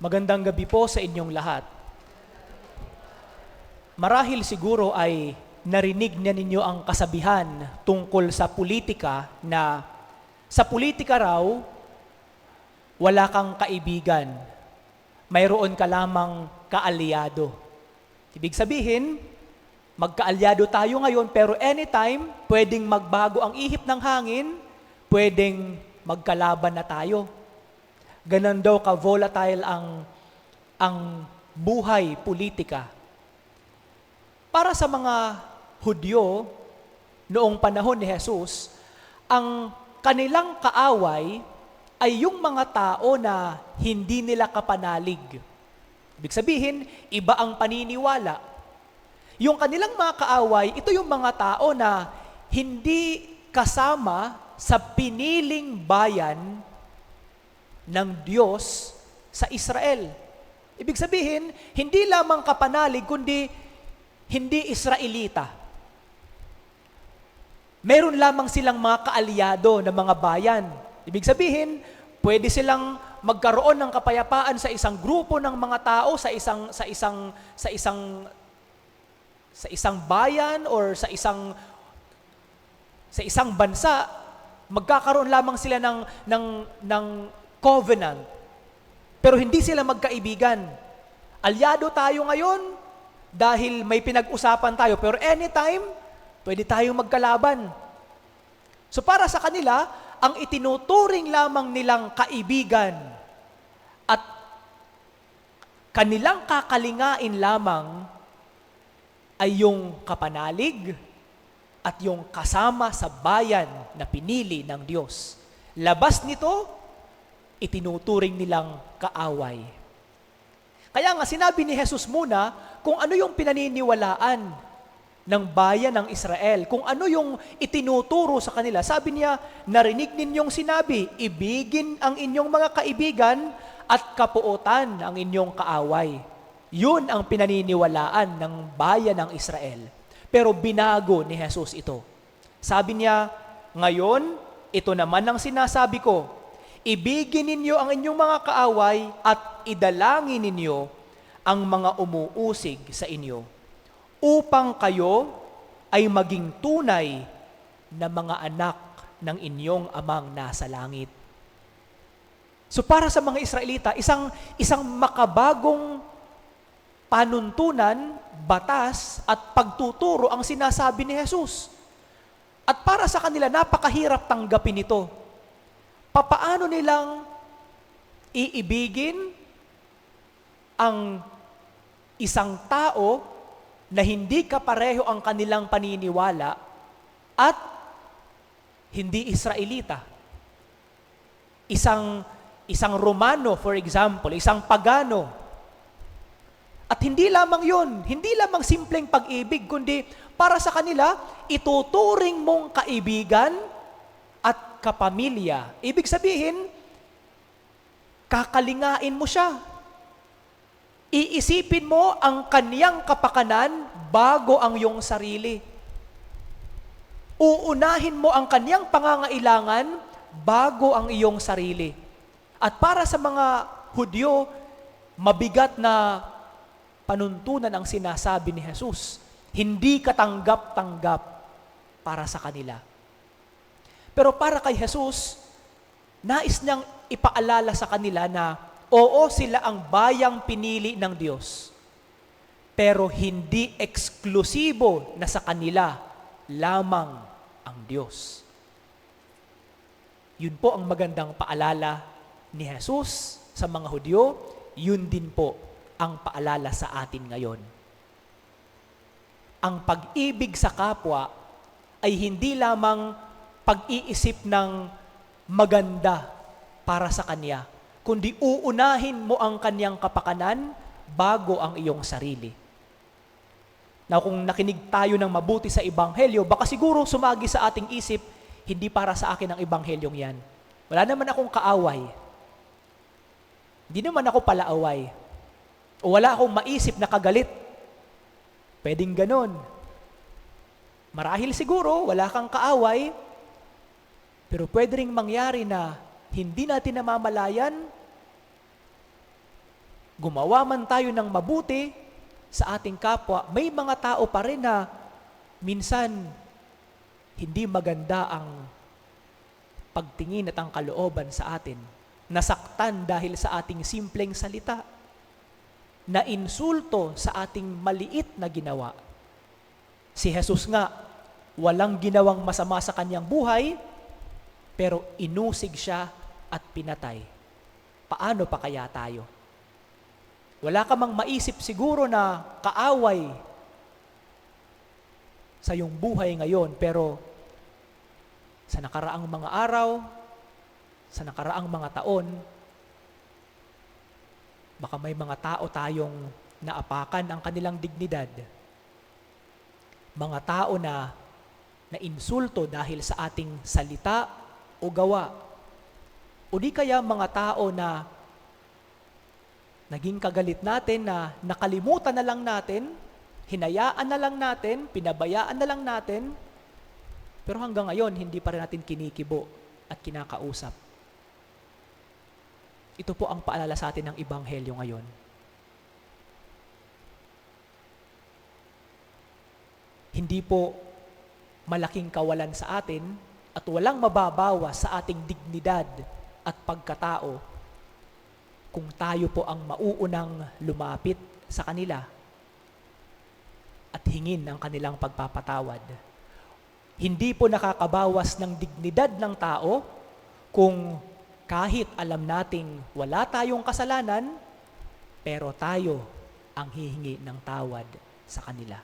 Magandang gabi po sa inyong lahat. Marahil siguro ay narinig na ninyo ang kasabihan tungkol sa politika na sa politika raw, wala kang kaibigan, mayroon ka lamang kaalyado. Ibig sabihin, magkaalyado tayo ngayon pero anytime, pwedeng magbago ang ihip ng hangin, pwedeng magkalaban na tayo. Ganon daw ka-volatile ang buhay politika. Para sa mga Hudyo noong panahon ni Jesus, ang kanilang kaaway ay yung mga tao na hindi nila kapanalig. Ibig sabihin, iba ang paniniwala. Yung kanilang mga kaaway, ito yung mga tao na hindi kasama sa piniling bayan ng Diyos sa Israel. Ibig sabihin, hindi lamang kapanalig, kundi hindi Israelita. Meron lamang silang mga kaalyado na mga bayan. Ibig sabihin, pwede silang magkaroon ng kapayapaan sa isang grupo ng mga tao, sa isang bayan or sa isang bansa. Magkakaroon lamang sila ng covenant. Pero hindi sila magkaibigan. Alyado tayo ngayon dahil may pinag-usapan tayo. Pero anytime, pwede tayong magkalaban. So para sa kanila, ang itinuturing lamang nilang kaibigan at kanilang kakalingain lamang ay yung kapanalig at yung kasama sa bayan na pinili ng Diyos. Labas nito, itinuturing nilang kaaway. Kaya nga sinabi ni Jesus muna kung ano yung pinaniniwalaan ng bayan ng Israel, kung ano yung itinuturo sa kanila. Sabi niya, narinig ninyong sinabi, ibigin ang inyong mga kaibigan at kapuotan ang inyong kaaway. Yun ang pinaniniwalaan ng bayan ng Israel. Pero binago ni Jesus ito. Sabi niya, ngayon, ito naman ang sinasabi ko, ibigin ninyo ang inyong mga kaaway at idalangin ninyo ang mga umuusig sa inyo upang kayo ay maging tunay na mga anak ng inyong amang nasa langit. So para sa mga Israelita, isang makabagong panuntunan, batas at pagtuturo ang sinasabi ni Jesus. At para sa kanila, napakahirap tanggapin ito. Papaano nilang iibigin ang isang tao na hindi kapareho ang kanilang paniniwala at hindi Israelita? Isang Romano, for example, isang pagano. At hindi lamang yun, hindi lamang simpleng pag-ibig, kundi para sa kanila, ituturing mong kaibigan at kapamilya. Ibig sabihin, kakalingain mo siya. Iisipin mo ang kaniyang kapakanan bago ang iyong sarili. Uunahin mo ang kaniyang pangangailangan bago ang iyong sarili. At para sa mga Hudyo, mabigat na panuntunan ang sinasabi ni Jesus. Hindi katanggap-tanggap para sa kanila. Pero para kay Jesus, nais niyang ipaalala sa kanila na oo, sila ang bayang pinili ng Diyos. Pero hindi eksklusibo na sa kanila lamang ang Diyos. Yun po ang magandang paalala ni Jesus sa mga Hudyo, yun din po ang paalala sa atin ngayon. Ang pag-ibig sa kapwa ay hindi lamang pag-iisip ng maganda para sa kanya, kundi uunahin mo ang kanyang kapakanan bago ang iyong sarili. Now, kung nakinig tayo ng mabuti sa Ebanghelyo, baka siguro sumagi sa ating isip, hindi para sa akin ang Ebanghelyong yan. Wala naman akong kaaway. Hindi naman ako palaaway. O wala akong maisip na kagalit. Pwedeng ganon. Marahil siguro, wala kang kaaway, pero pwede ring mangyari na hindi natin namamalayan, Gumawa man tayo ng mabuti sa ating kapwa, may mga tao pa rin na minsan hindi maganda ang pagtingin at ang kalooban sa atin. Nasaktan dahil sa ating simpleng salita. Nainsulto sa ating maliit na ginawa. Si Jesus nga, walang ginawang masama sa kanyang buhay, pero inusig siya at pinatay. Paano pa kaya tayo? Wala ka mang maisip siguro na kaaway sa iyong buhay ngayon, pero sa nakaraang mga araw, sa nakaraang mga taon, baka may mga tao tayong naapakan ang kanilang dignidad. Mga tao na insulto dahil sa ating salita o gawa. O di kaya mga tao na naging kagalit natin, na nakalimutan na lang natin, hinayaan na lang natin, pinabayaan na lang natin, pero hanggang ngayon hindi pa rin natin kinikibo at kinakausap. Ito po ang paalala sa atin ng Ebanghelyo ngayon. Hindi po malaking kawalan sa atin at walang mababawas sa ating dignidad at pagkatao kung tayo po ang mauunang lumapit sa kanila at hingin ang kanilang pagpapatawad. Hindi po nakakabawas ng dignidad ng tao kung kahit alam nating wala tayong kasalanan, pero tayo ang hihingi ng tawad sa kanila.